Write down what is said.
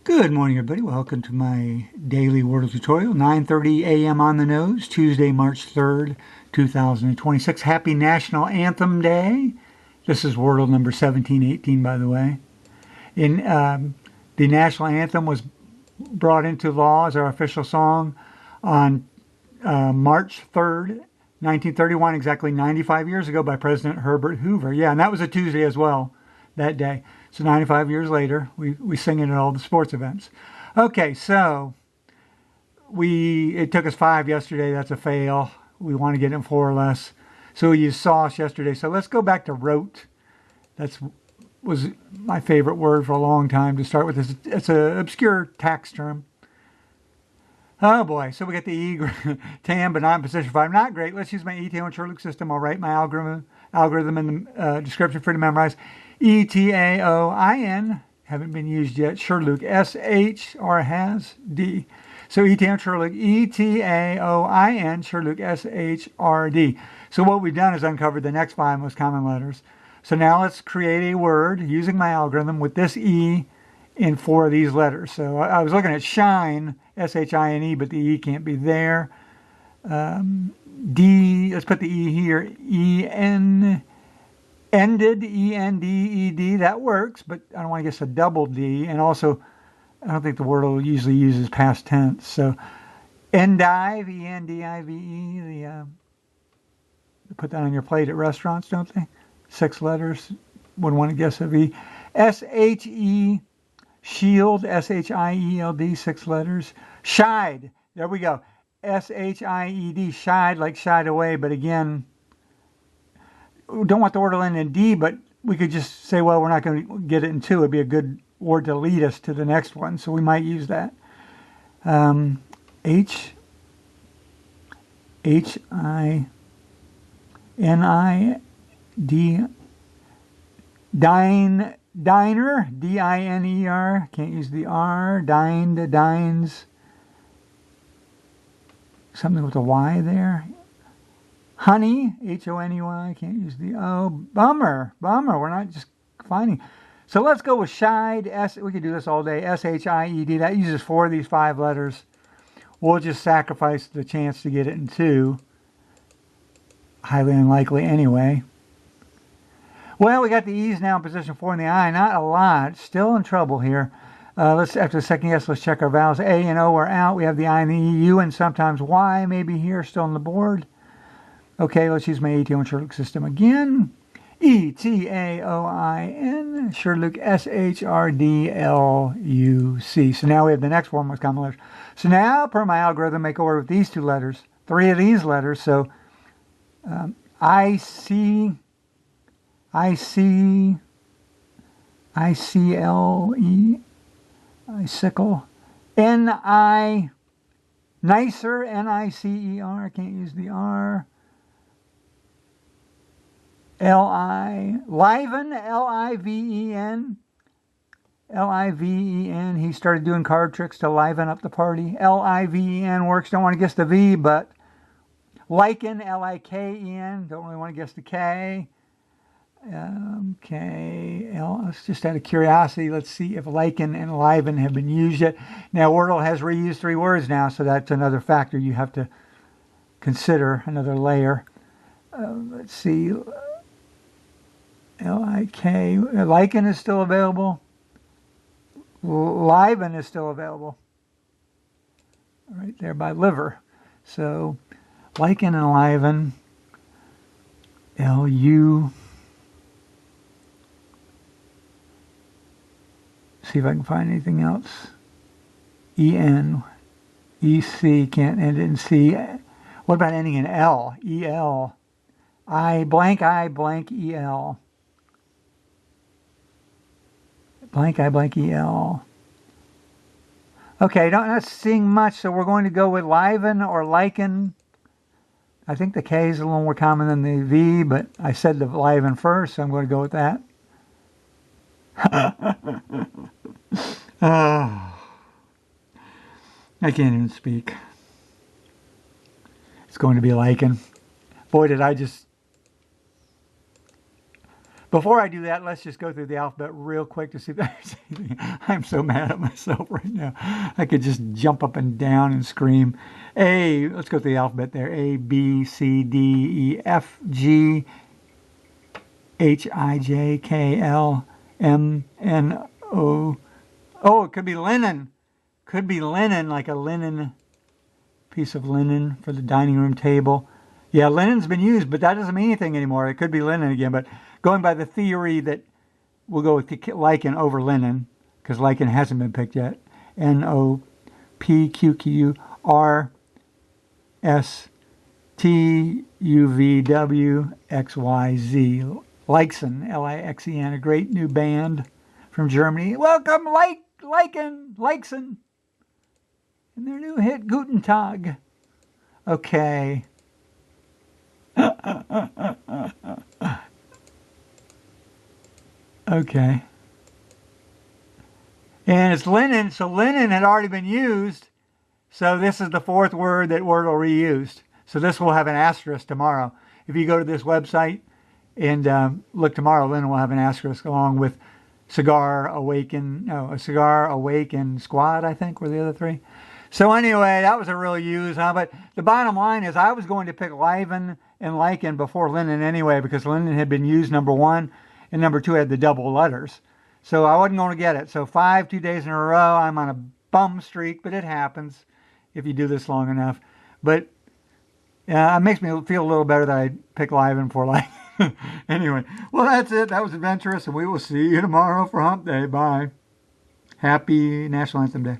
Good morning, everybody. Welcome to my daily Wordle tutorial, 9:30 a.m. on the nose, Tuesday, March 3rd, 2026. Happy National Anthem Day. This is Wordle number 1718, by the way. The National Anthem was brought into law as our official song on March 3rd, 1931, exactly 95 years ago by President Herbert Hoover. Yeah, and that was a Tuesday as well, that day. So 95 years later, we sing it at all the sports events. Okay, so it took us 5 yesterday. That's a fail. We want to get in 4 or less. So we used sauce yesterday. So let's go back to wrote. Was my favorite word for a long time to start with. It's an obscure tax term. Oh boy, so we got the E, TAM, but not in position 5. Not great. Let's use my ETAOIN SHRDLUC system. I'll write my algorithm in the description for you to memorize. ETAOIN, haven't been used yet. SHRDLUC, SH or has D. So ETAOIN SHRDLUC, ETAOIN SHRDLUC, SHRD. So what we've done is uncovered the next 5 most common letters. So now let's create a word using my algorithm with this E in 4 of these letters. So I was looking at shine, S-H-I-N-E, but the E can't be there. D, let's put the E here, E-N, ended, E-N-D-E-D, that works, but I don't want to guess a double D, and also I don't think the Wordle usually uses past tense. So endive, E-N-D-I-V-E, they put that on your plate at restaurants, don't they? 6 letters, wouldn't want to guess a V. S-H-E, shield, S-H-I-E-L-D, 6 letters. Shied, there we go. S-H-I-E-D, shied, like shied away, but again, we don't want the word to end in D, but we could just say, well, we're not going to get it in 2. It'd be a good word to lead us to the next one, so we might use that. H-I-N-I-D, diner, D-I-N-E-R, can't use the R, dined, dines, something with a Y there. Honey, H-O-N-E-Y, can't use the O. Bummer, we're not just finding. So let's go with shied, we could do this all day, S-H-I-E-D, that uses 4 of these 5 letters. We'll just sacrifice the chance to get it in 2. Highly unlikely anyway. Well, we got the E's now in position 4 in the I, not a lot, still in trouble here. After the second guess, let's check our vowels. A and O are out. We have the I and the E, U, and sometimes Y maybe here, still on the board. Okay, let's use my ETAOIN SHRDLUC system again. E-T-A-O-I-N, SHRDLUC, S-H-R-D-L-U-C. So now we have the next 4 most common letters. So now, per my algorithm, make a word with these 2 letters, 3 of these letters. So I-C-L-E, icicle, N-I, nicer, N-I-C-E-R, can't use the R. L-I, liven, L-I-V-E-N, L-I-V-E-N, he started doing card tricks to liven up the party. L-I-V-E-N works, don't want to guess the V, but lichen, L-I-K-E-N, don't really want to guess the K. Let's just out of curiosity, let's see if lichen and liven have been used yet. Now, Wordle has reused 3 words now, so that's another factor you have to consider, another layer. Let's see, L-I-K, lichen is still available. Liven is still available. Right there by liver. So, lichen and liven, L-U, see if I can find anything else. E-N, E-C, can't end it in C. What about ending in L? E-L. I blank E-L. Blank I blank E-L. Okay, not seeing much, so we're going to go with liven or lichen. I think the K is a little more common than the V, but I said the liven first, so I'm going to go with that. I can't even speak. It's going to be lichen. Boy, did I just Before I do that, let's just go through the alphabet real quick to see if there's anything. I'm so mad at myself right now. I could just jump up and down and scream. Let's go through the alphabet there. A, B, C, D, E, F, G, H, I, J, K, L, M, N, O. Oh, it could be linen. Could be linen, like a linen, piece of linen for the dining room table. Yeah, linen's been used, but that doesn't mean anything anymore. It could be linen again, but going by the theory that we'll go with lichen over linen, because lichen hasn't been picked yet. NOPQQRSTUVWXYZ. Lixen, Lixen, a great new band from Germany. Welcome, Lixen, and their new hit, Guten Tag. Okay. Okay. And it's linen, so linen had already been used. So this is the fourth word that Wordle reused. So this will have an asterisk tomorrow. If you go to this website and look tomorrow, linen will have an asterisk along with Cigar Awaken, Squad, I think, were the other three. So anyway, that was a real use, huh? But the bottom line is I was going to pick liven and lichen before linen anyway, because linen had been used, number one, and number two had the double letters. So I wasn't going to get it. So 2 days in a row, I'm on a bum streak, but it happens if you do this long enough. But it makes me feel a little better that I picked liven for lichen. Anyway, well, that's it. That was adventurous, and we will see you tomorrow for Hump Day. Bye. Happy National Anthem Day.